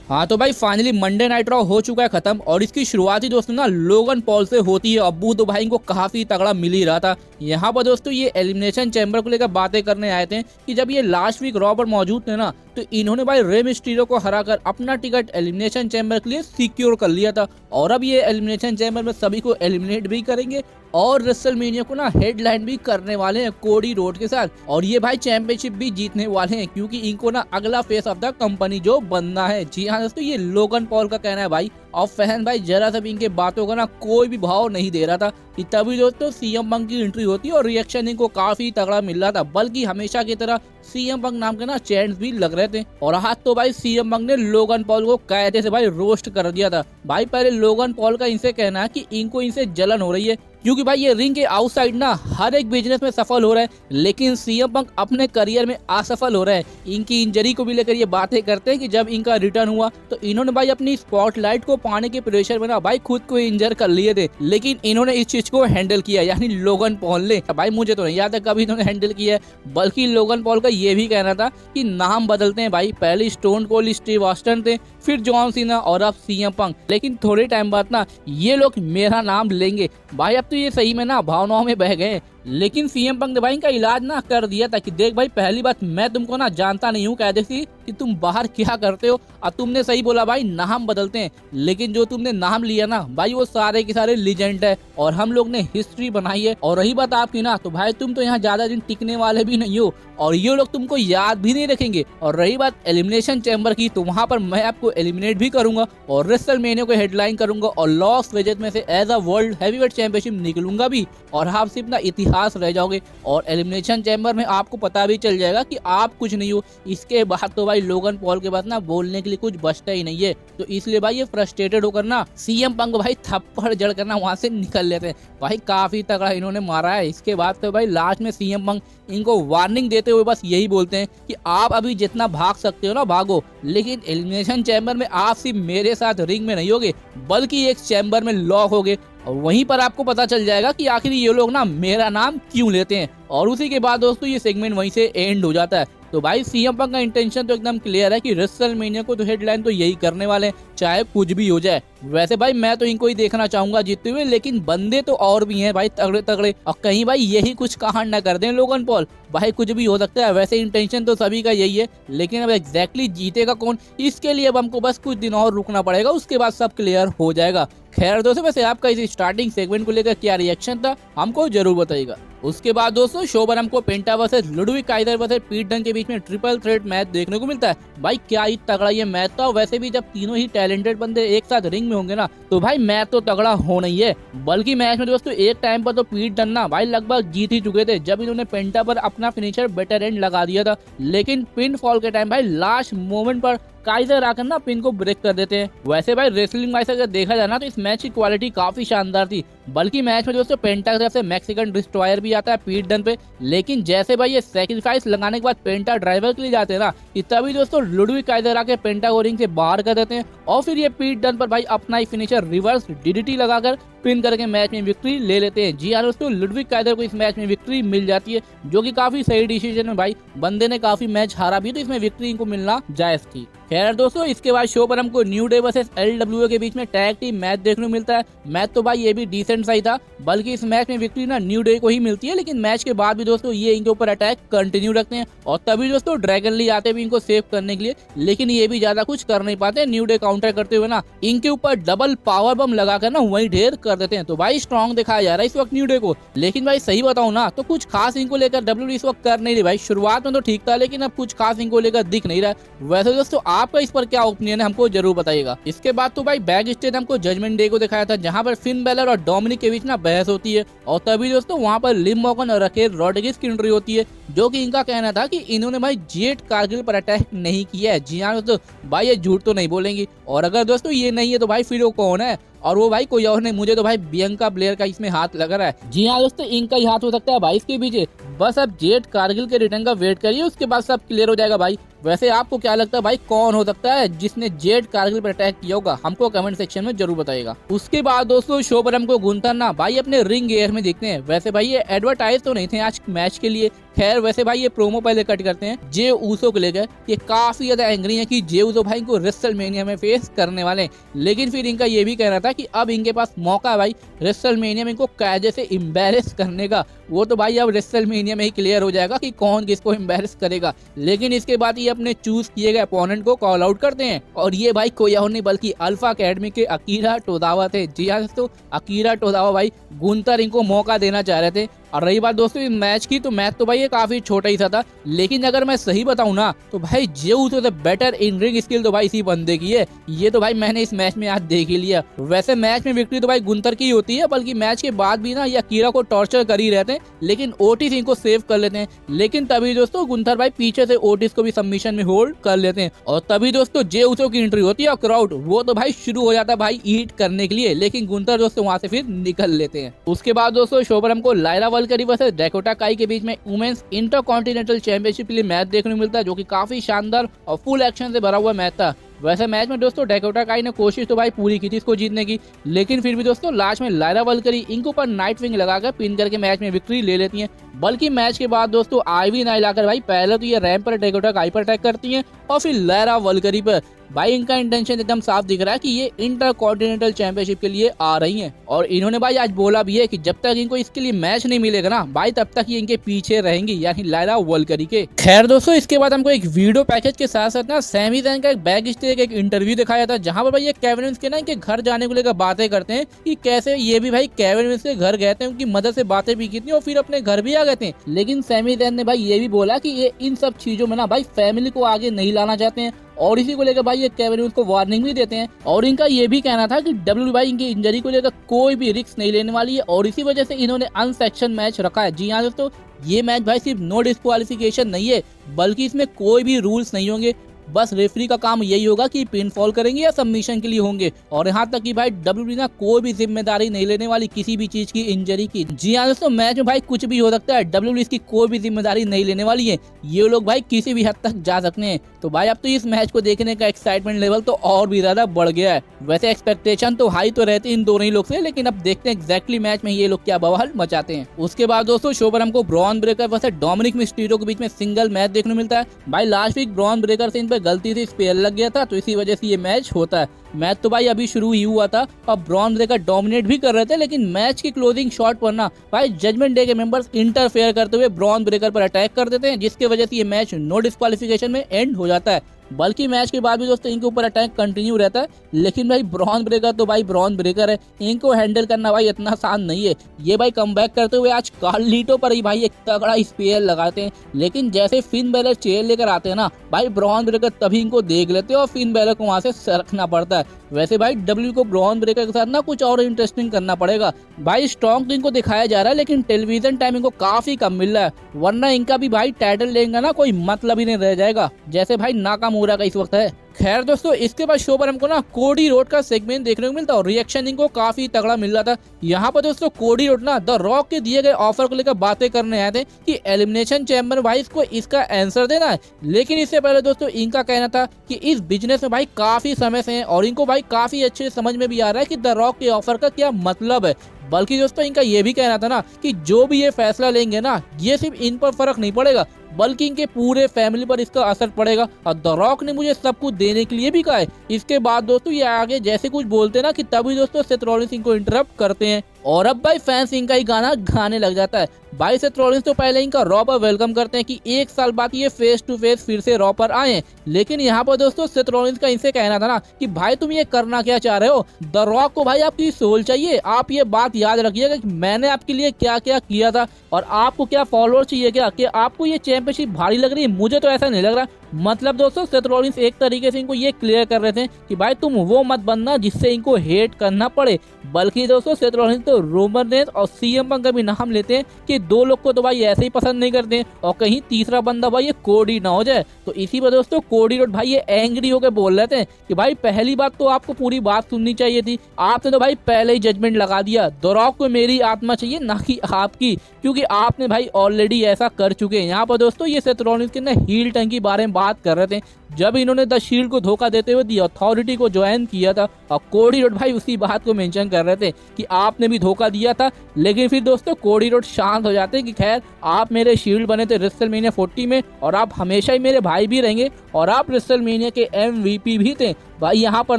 हाँ तो भाई फाइनली मंडे नाइट रॉ हो चुका है खत्म और इसकी शुरुआत ही दोस्तों ना लोगन पॉल से होती है। अब्बू तो भाई इनको काफी तगड़ा मिल ही रहा था। यहाँ पर दोस्तों ये एलिमिनेशन चैम्बर को लेकर बातें करने आए थे कि जब ये लास्ट वीक रॉ पर मौजूद थे ना तो इन्होंने भाई रे मिस्टीरियो को हराकर अपना टिकट एलिमिनेशन चैम्बर के लिए सिक्योर कर लिया था और अब ये एलिमिनेशन चैम्बर में सभी को एलिमिनेट भी करेंगे और रेसलमेनिया को ना हेडलाइन भी करने वाले हैं कोडी रोड के साथ। और ये भाई चैंपियनशिप भी जीतने वाले हैं क्योंकि इनको ना अगला फेस ऑफ द कंपनी जो बनना है। जी हाँ दोस्तों ये लोगन पॉल का कहना है भाई। और फैन भाई जरा सा भी इनके बातों का ना कोई भी भाव नहीं दे रहा था कि तभी दोस्तों सीएम पंक की एंट्री होती और रिएक्शन इनको काफी तगड़ा मिल रहा था, बल्कि हमेशा की तरह सीएम पंक नाम के ना चैंट्स भी लग रहे थे। और आज तो भाई सीएम पंक ने लोगन पॉल को कायदे से भाई रोस्ट कर दिया था। भाई पहले लोगन पॉल का इनसे कहना है कि इनको इनसे जलन हो रही है क्योंकि भाई ये रिंग के आउटसाइड ना हर एक बिजनेस में सफल हो रहा है लेकिन सीएम पंक अपने करियर में असफल हो रहा है। इनकी इंजरी को भी लेकर ये बातें करते हैं कि जब इनका रिटर्न हुआ तो इन्होंने भाई अपनी स्पॉटलाइट को पाने के प्रेशर में ना भाई खुद को इंजर कर लिए थे, लेकिन इन्होंने इस चीज को हैंडल किया यानी लोगन पॉल ने। भाई मुझे तो नहीं याद है कभी इन्होंने हैंडल किया है, बल्कि लोगन पॉल का ये भी कहना था कि नाम बदलते हैं भाई। पहले स्टोन कोल्ड स्टीव ऑस्टिन थे, फिर जॉन सीना और अब सीएम पंक, लेकिन थोड़े टाइम बाद ना ये लोग मेरा नाम लेंगे। भाई अब तो ये सही में ना भावनाओं में बह गए। लेकिन सीएम पंक ने भाई इनका इलाज ना कर दिया था कि देख भाई पहली बात मैं तुमको ना जानता नहीं हूँ कहते थी कि तुम बाहर क्या करते हो और तुमने सही बोला भाई नाम बदलते हैं, लेकिन जो तुमने नाम लिया ना भाई वो सारे के सारे लीजेंड है और हम लोग ने हिस्ट्री बनाई है। और रही बात आपकी ना तो भाई तुम तो यहाँ ज्यादा दिन टिकने वाले भी नहीं हो और ये लोग तुमको याद भी नहीं रखेंगे। और रही बात एलिमिनेशन चैम्बर की तो वहाँ पर मैं आपको एलिमिनेट भी करूंगा और रेसलमेनिया को हेडलाइन करूंगा और लॉस वेजेस में से as a world heavyweight championship निकलूंगा भी और आप सिर्फ ना इतिहास रह जाओगे और एलिमिनेशन चैम्बर में आपको पता भी चल जाएगा कि आप कुछ नहीं हो। इसके बाद तो भाई लोगन पॉल के पास ना बोलने के लिए कुछ बचता ही नहीं है, तो इसलिए भाई ये फ्रस्ट्रेटेड होकर ना सीएम पंक भाई थप्पड़ जड़ कर ना वहां से निकल लेते हैं। भाई काफी तगड़ा इन्होंने मारा है। इसके बाद तो भाई लास्ट में सीएम पंक इनको वार्निंग देते हुए बस यही बोलते हैं कि आप अभी जितना भाग सकते हो ना भागो, लेकिन एलिमिनेशन चैम्बर में आप सिर्फ मेरे साथ रिंग में नहीं होगे बल्कि एक चैम्बर में लॉक होगे और वहीं पर आपको पता चल जाएगा कि आखिर ये लोग ना मेरा नाम क्यों लेते हैं। और उसी के बाद दोस्तों ये सेगमेंट वहीं से एंड हो जाता है। तो भाई सीएम पंक का इंटेंशन तो एकदम क्लियर है कि रेसलमेनिया को तो हेडलाइन तो यही करने वाले हैं चाहे कुछ भी हो जाए। वैसे भाई मैं तो इनको ही देखना चाहूंगा जीतते हुए, लेकिन बंदे तो और भी हैं भाई तगड़े तगड़े और कहीं भाई यही कुछ कांड ना कर दें लोगन पॉल। भाई कुछ भी हो सकता है, वैसे इंटेंशन तो सभी का यही है, लेकिन अब एग्जैक्टली जीतेगा कौन इसके लिए अब हमको बस कुछ दिन और रुकना पड़ेगा, उसके बाद सब क्लियर हो जाएगा। खैर दोस्तों वैसे आपका इस स्टार्टिंग सेगमेंट को लेकर क्या रिएक्शन था हमको जरूर बताइएगा। उसके बाद दोस्तों शो पर हमको पेंटा वर्सेस लुडविक काइजर वर्सेस पीट डन के बीच में ट्रिपल थ्रेट मैच देखने को मिलता है। भाई क्या ही तगड़ा ये मैच था। वैसे भी जब तीनों ही टैलेंटेड बंदे एक साथ रिंग में होंगे ना तो भाई मैच तो तगड़ा होना ही है। बल्कि मैच में दोस्तों एक टाइम पर तो पीट डन ना भाई लगभग जीत ही चुके थे जब इन्होंने पेंटा पर अपना फिनिशर बेटर एंड लगा दिया था, लेकिन पिन फॉल के टाइम भाई लास्ट मोमेंट पर काइजर आकर ना पिन को ब्रेक कर देते हैं। वैसे भाई रेसलिंग वाइज अगर देखा जाए ना तो इस मैच की क्वालिटी काफी शानदार थी। बल्कि मैच में दोस्तों पेंटा की तरफ से मैक्सिकन डिस्ट्रॉयर भी आता है पीट डन पे, लेकिन जैसे भाई ये सैक्रिफाइस लगाने के बाद पेंटा ड्राइवर के लिए जाते हैं ना तभी दोस्तों लुडविक काइजर आके पेंटा को रिंग से बाहर कर देते हैं और फिर ये पीट डन पर भाई अपना ही फिनिशर रिवर्स डीडीटी लगाकर पिन करके मैच में विक्ट्री ले लेते हैं। जी हाँ दोस्तों लुडविक काइजर को इस मैच में विक्ट्री मिल जाती है जो कि काफी सही डिसीजन है। भाई बंदे ने काफी मैच हारा भी तो इसमें विक्ट्री इनको मिलना जायज थी। खैर दोस्तों इसके बाद शो पर हमको न्यू डे वर्सेस एलडब्ल्यूए के बीच में टैग टीम मैच देखने को मिलता है। मैच तो भाई ये भी डिसेंट सही था, बल्कि इस मैच में विक्ट्री ना न्यू डे को ही मिलती है, लेकिन मैच के बाद भी दोस्तों ये इनके ऊपर अटैक कंटिन्यू रखते हैं और तभी दोस्तों ड्रैगन ली आते भी इनको सेव करने के लिए, लेकिन ये भी ज्यादा कुछ कर नहीं पाते। न्यू डे काउंटर करते हुए ना इनके ऊपर डबल पावर बम लगाकर ना वही ढेर कर देते हैं। तो भाई स्ट्रॉन्ग दिखाया जा रहा है इस वक्त न्यू डे को, लेकिन भाई सही बताऊं ना तो कुछ खास इनको लेकर डब्ल्यूडब्ल्यूई इस वक्त कर नहीं रही। भाई शुरुआत में तो ठीक था लेकिन अब कुछ खास इनको लेकर दिख नहीं रहा है। वैसे दोस्तों आपका इस पर क्या ओपिनियन है हमको जरूर बताइएगा। इसके बाद तो भाई बैक स्टेज हमको जजमेंट डे को दिखाया था जहां पर फिन बेलर और डोमिनिक के बीच ना बहस होती है और तभी दोस्तों वहां पर लिम मॉर्गन और रकेल रॉड्रिगेज की एंट्री होती है जो कि इनका कहना था कि इन्होंने भाई जेट कारगिल पर अटैक नहीं किया है। जी हाँ दोस्तों भाई ये झूठ तो नहीं बोलेंगी, और अगर दोस्तों ये नहीं है तो भाई फिर वो कौन है, और वो भाई कोई और नहीं, मुझे तो भाई बियंका ब्लेयर का इसमें हाथ लग रहा है। जी हाँ दोस्तों इनका ही हाथ हो सकता है भाई इसके पीछे। बस अब जेट कारगिल के रिटर्न का वेट करिए, उसके बाद सब क्लियर हो जाएगा भाई। वैसे आपको क्या लगता है भाई, कौन हो सकता है जिसने जेड कारगिल पर अटैक किया होगा? हमको कमेंट सेक्शन में जरूर बताइएगा। उसके बाद दोस्तों शो पर हमको गुंथर ना भाई अपने रिंग एयर में देखते हैं। वैसे भाई ये एडवर्टाइज तो नहीं थे आज मैच के लिए, खैर वैसे भाई ये प्रोमो पहले कट करते हैं। जे ऊसो को लेकर ये काफी ज्यादा एंग्री है कि जे ऊसो भाई को रेसलमेनिया में फेस करने वाले हैं, लेकिन फिर इनका ये भी कहना था कि अब इनके पास मौका है भाई रेसलमेनिया में इनको कायदे से एम्बैरेस करने का। वो तो भाई अब रेसलमेनिया में ही क्लियर हो जाएगा कि कौन किसको एम्बैरेस करेगा। लेकिन इसके बाद ये अपने चूज किए गए अपोनेंट को कॉल आउट करते हैं, और ये भाई कोई और नहीं बल्कि अल्फा अकेडमी के अकीरा टोदावा थे। जी हाँ दोस्तों, अकीरा टोदावा भाई गुंथर इनको मौका देना चाह रहे थे। और रही बात दोस्तों इस मैच की, तो मैच तो भाई ये काफी छोटा ही सा था, लेकिन अगर मैं सही बताऊं ना तो भाई जे ऊसो से बेटर इन रिंग स्किल तो भाई इसी बंदे की है। ये तो भाई मैंने इस मैच में आज देख ही लिया। वैसे मैच में विक्ट्री तो भाई गुंथर की होती है, बल्कि मैच के बाद भी ना ये अकीरा को टॉर्चर कर ही रहते हैं, लेकिन ओटिस इनको सेव कर लेते हैं। लेकिन तभी दोस्तों गुंथर भाई पीछे से ओटिस को भी सबमिशन में होल्ड कर लेते हैं, और तभी दोस्तों जे ऊसो की एंट्री होती है और क्राउड वो तो भाई शुरू हो जाता है भाई ईट करने के लिए, लेकिन गुंथर दोस्तों वहां से फिर निकल लेते हैं। उसके बाद दोस्तों शो पर हमको लायरा वल्करी वर्सेस डैकोटा काई के बीच में वुमेन्स इंटरकॉन्टिनेंटल चैंपियनशिप के लिए मैच देखने को मिलता है, जो कि काफी शानदार और फुल एक्शन से भरा हुआ मैच था। वैसे मैच में दोस्तों डैकोटा काई ने कोशिश तो भाई पूरी की थी इसको जीतने की, लेकिन फिर भी दोस्तों लास्ट में लायरा वल्करी इनको पर नाइट विंग लगाकर पिन करके मैच में विक्ट्री ले लेती हैं। बल्कि मैच के बाद दोस्तों आईवी नाइल आकर भाई पहले तो ये रैंप पर डैकोटा काई पर अटैक करती हैं और फिर लायरा वल्करी पर। भाई इनका इंटेंशन एकदम साफ दिख रहा है कि ये इंटर कॉन्टिनेंटल चैंपियनशिप के लिए आ रही हैं, और इन्होंने भाई आज बोला भी है कि जब तक इनको इसके लिए मैच नहीं मिलेगा ना भाई तब तक ये इनके पीछे रहेंगी, यानी लायरा वल्करी के। खैर दोस्तों इसके बाद हमको एक वीडियो पैकेज के साथ साथ ना सैमी ज़ैन का एक बैक स्टेज एक इंटरव्यू दिखाया था, जहां पर भाई ये केविन ओवेंस के ना इनके घर जाने को लेकर बातें करते हैं कि कैसे ये भी भाई केविन ओवेंस के घर गए थे, उनकी मदद से बातें भी की थी और फिर अपने घर भी आ गए थे। लेकिन सैमी ज़ैन ने भाई ये भी बोला कि ये इन सब चीजों में ना भाई फैमिली को आगे नहीं लाना चाहते हैं, और इसी को लेकर भाई ये केविन ओवेंस को वार्निंग भी देते हैं। और इनका ये भी कहना था कि डब्ल्यू भाई इनकी इंजरी को लेकर कोई भी रिस्क नहीं लेने वाली है, और इसी वजह से इन्होंने अनसेक्शन मैच रखा है। जी हाँ दोस्तों, ये मैच भाई सिर्फ नो डिस्क्वालिफिकेशन नहीं है, बल्कि इसमें कोई भी रूल्स नहीं होंगे, बस रेफरी का काम यही होगा कि पिन फॉल करेंगे या सबमिशन के लिए होंगे। और यहाँ तक कि भाई डब्ल्यूडब्ल्यूई ना कोई भी जिम्मेदारी नहीं लेने वाली किसी भी चीज की इंजरी की। जी हाँ दोस्तों, मैच में भाई कुछ भी हो सकता है, डब्ल्यूडब्ल्यूई इसकी कोई भी जिम्मेदारी नहीं लेने वाली है। ये लोग भाई किसी भी हद तक जा सकते हैं। तो भाई अब तो इस मैच को देखने का एक्साइटमेंट लेवल तो और भी ज्यादा बढ़ गया है। वैसे एक्सपेक्टेशन तो हाई तो रहती इन दोनों ही लोग से, लेकिन अब देखते हैं एग्जैक्टली मैच में ये लोग क्या बवाल मचाते हैं। उसके बाद दोस्तों शो पर हमको Bron Breakker versus Dominik Mysterio के बीच में सिंगल मैच देखने को मिलता है। भाई लास्ट वीक ब्रॉन ब्रेकर से इन पर गलती से स्पेयर लग गया था, तो इसी वजह से ये मैच होता है। मैच तो भाई अभी शुरू ही हुआ था और ब्रॉन ब्रेकर डोमिनेट भी कर रहे थे, लेकिन मैच की क्लोजिंग शॉट पर ना भाई जजमेंट डे के मेंबर्स इंटरफेयर करते हुए ब्रॉन ब्रेकर पर अटैक कर देते हैं, जिसकी वजह से ये मैच नो डिस्क्वालिफिकेशन में एंड हो जाता है। बल्कि मैच के बाद भी दोस्तों इनके ऊपर अटैक कंटिन्यू रहता है, लेकिन भाई ब्रॉन ब्रेकर तो भाई ब्रॉन ब्रेकर है, इनको हैंडल करना भाई इतना आसान नहीं है। ये भाई कमबैक करते हुए आज कार्लिटो पर ही भाई एक तगड़ा स्पेयर लगाते हैं, लेकिन जैसे फिन बैलर चेयर लेकर आते हैं ना भाई ब्रॉन ब्रेकर तभी इनको देख लेते हैं और फिन बैलर को वहां से सरकना पड़ता है। वैसे भाई डब्ल्यू को ब्रॉन ब्रेकर के साथ ना कुछ और इंटरेस्टिंग करना पड़ेगा। भाई स्ट्रॉन्ग तो इनको दिखाया जा रहा है, लेकिन टेलीविजन टाइम इनको काफी कम मिल रहा है, वरना इनका भी भाई टाइटल लेंगे ना कोई मतलब ही नहीं रह जाएगा, जैसे भाई नाकामोरा का इस वक्त है। खैर दोस्तों इसके बाद शो पर हमको ना कोडी रोड का सेगमेंट देखने को मिलता है और रिएक्शन इनको काफी तगड़ा मिल रहा था। यहाँ पर दोस्तों कोडी रोड ना द रॉक के दिए गए ऑफर को लेकर बातें करने आए थे कि एलिमिनेशन चैंबर भाई इसको इसका आंसर देना है, लेकिन इससे पहले दोस्तों इनका कहना था कि इस बिजनेस में भाई काफी समय से है और इनको भाई काफी अच्छे समझ में भी आ रहा है कि द रॉक के ऑफर का क्या मतलब है। बल्कि दोस्तों इनका ये भी कहना था ना कि जो भी ये फैसला लेंगे ना ये सिर्फ इन पर फर्क नहीं पड़ेगा, बल्कि इनके पूरे फैमिली पर इसका असर पड़ेगा, और द रॉक ने मुझे सब कुछ देने के लिए भी कहा है। इसके बाद दोस्तों ये आगे जैसे कुछ बोलते ना कि तभी दोस्तों सेथ रॉलिंस इनको इंटरप्ट करते हैं और अब भाई फैंस इनका ही गाना गाने लग जाता है। भाई सेथ रॉलिंस तो पहले इनका रॉ पर वेलकम करते हैं कि 1 साल बाद ये फेस टू फेस फिर से रॉ पर आए, लेकिन यहाँ पर दोस्तों सेथ रॉलिंस का इनसे कहना था ना कि भाई तुम ये करना क्या चाह रहे हो, द रॉक को भाई आपकी सोल चाहिए, आप ये बात याद रखिएगा कि मैंने आपके लिए क्या क्या किया था और आपको क्या फॉलोअर चाहिए क्या, कि आपको ये चैंपियनशिप भारी लग रही है, मुझे तो ऐसा नहीं लग रहा। मतलब दोस्तों सेथ रॉलिंस एक तरीके से इनको ये क्लियर कर रहे थे कि भाई तुम वो मत बनना जिससे इनको हेट करना पड़े, बल्कि दोस्तों सेथ रॉलिंस तो रोमन रेंस और सीएम पंक का भी नाम लेते हैं कि 2 लोग को तो भाई ऐसे ही पसंद नहीं करते और कहीं तीसरा बंदा भाई ये कोडी ना हो जाए। तो इसी पर दोस्तों कोडी रोड भाई ये एंग्री होकर बोल रहे थे कि भाई पहली बात तो आपको पूरी बात सुननी चाहिए थी, आपने तो भाई पहले ही जजमेंट लगा दिया, द रॉक को मेरी आत्मा चाहिए ना कि आपकी, क्योंकि आपने भाई ऑलरेडी ऐसा कर चुके हैं। यहाँ पर दोस्तों ये सेथ रॉलिंस के ना हील टर्न के बारे में बात कर रहे थे जब इन्होंने द शील्ड को धोखा देते हुए दी अथॉरिटी को ज्वाइन किया था। और कोडी रोड भाई उसी बात को मेंशन कर रहे थे कि आपने भी धोखा दिया था। लेकिन फिर दोस्तों कोडी रोड शांत हो जाते हैं कि खैर आप मेरे शील्ड बने थे रेसलमेनिया 40 में और आप हमेशा ही मेरे भाई भी रहेंगे और आप रेसलमेनिया के MVP भी थे। भाई यहाँ पर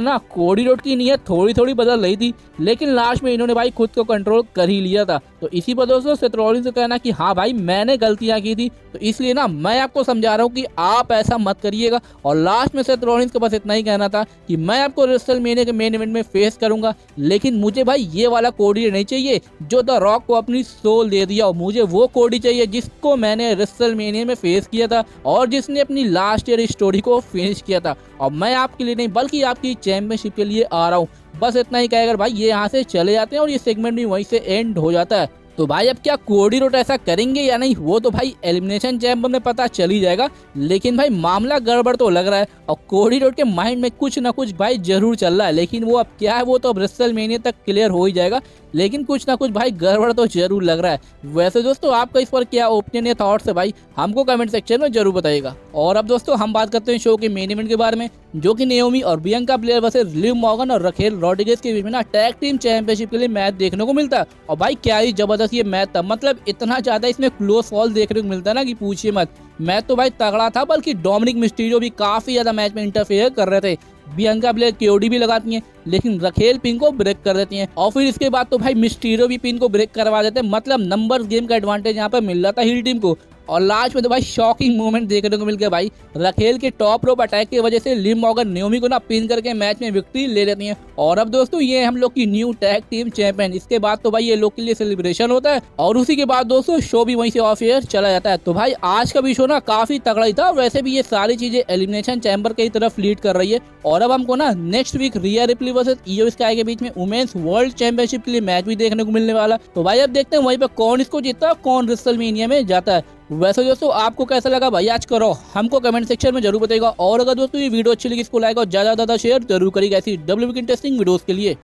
ना कोडी रोड की नीयत थोड़ी थोड़ी बदल रही थी, लेकिन लास्ट में इन्होंने भाई खुद को कंट्रोल कर ही लिया था। तो इसी पर दोस्तों सेथ रॉलिंस से कहना कि हाँ भाई मैंने गलतियां की थी, तो इसलिए ना मैं आपको समझा रहा हूँ कि आप ऐसा मत करिएगा। और लास्ट में सेथ रॉलिंस के बस इतना ही कहना था कि मैं आपको रेसलमेनिया के मेन इवेंट में फेस करूंगा, लेकिन मुझे भाई ये वाला कोडी नहीं चाहिए जो द रॉक को अपनी सोल दे दिया। और मुझे वो कोडी चाहिए जिसको मैंने रेसलमेनिया में फेस किया था और जिसने अपनी लास्ट ईयर स्टोरी को फिनिश किया था। और मैं आपके लिए नहीं बल्कि आपकी चैंपियनशिप के लिए आ रहा हूँ। बस इतना ही कहकर भाई ये यहाँ से चले जाते हैं और ये सेगमेंट भी वहीं से एंड हो जाता है। तो भाई अब क्या कोडी रोड ऐसा करेंगे या नहीं वो तो भाई एलिमिनेशन चैम्बर में पता चल ही जाएगा, लेकिन भाई मामला गड़बड़ तो लग रहा है और कोडी रोड के माइंड में कुछ ना कुछ भाई जरूर चल रहा है। लेकिन वो अब क्या है वो तो अब रेसलमेनिया तक क्लियर हो ही जाएगा, लेकिन कुछ ना कुछ भाई गड़बड़ तो जरूर लग रहा है। वैसे दोस्तों आपका इस पर क्या ओपिनियन या थॉट्स है भाई हमको कमेंट सेक्शन में जरूर बताइएगा। और अब दोस्तों हम बात करते हैं शो के मेन इवेंट के बारे में, जो कि नाओमी और Bianca Blair versus Liv Morgan और रखेल रॉड्रिगेज के बीच में ना टैग टीम चैंपियनशिप के लिए मैच देखने को मिलता है। और भाई क्या ही जबरदस्त ये मैच था, मतलब इतना ज्यादा इसमें क्लोज फॉल देखने को मिलता है ना कि पूछिए मत। मैच तो भाई तगड़ा था, बल्कि डोमिनिक मिस्टीरियो भी काफी ज्यादा मैच में इंटरफेयर कर रहे थे। बियांका ब्लेयर केओडी भी लगाती हैं, लेकिन रखेल पिन को ब्रेक कर देती हैं और फिर इसके बाद तो भाई मिस्टीरियो भी पिन को ब्रेक करवा देते हैं। मतलब नंबर्स गेम का एडवांटेज यहाँ पर मिल रहा था हील टीम को। और लास्ट में तो भाई शॉकिंग मूवमेंट देखने को मिल गया भाई, रखेल के टॉप रोप अटैक की वजह से लिव मॉर्गन नाओमी को ना पिन करके मैच में विक्ट्री ले लेती हैं। और अब दोस्तों ये हम लोग की न्यू टैग टीम चैंपियन। इसके बाद तो भाई ये लोग के लिए सेलिब्रेशन होता है और उसी के बाद दोस्तों शो भी वहीं से ऑफ एयर चला जाता है। तो भाई आज का भी शो ना काफी तगड़ा ही था। वैसे भी ये सारी चीजें एलिमिनेशन चैम्बर की तरफ लीड कर रही है। और अब हमको ना next week Rhea Ripley versus Iyo Sky के बीच में वुमेन्स वर्ल्ड चैंपियनशिप के लिए मैच भी देखने को मिलने वाला। तो भाई अब देखते हैं वहीं पर कौन इसको जीतता, कौन रेसलमेनिया में जाता है। वैसे दोस्तों आपको कैसा लगा भाई आज करो हमको कमेंट सेक्शन में जरूर बताइएगा। और अगर दोस्तों ये वीडियो अच्छी लगी इसको लाइक और ज्यादा शेयर जरूर करिएगा ऐसी WWE की इंटरेस्टिंग वीडियोस के लिए।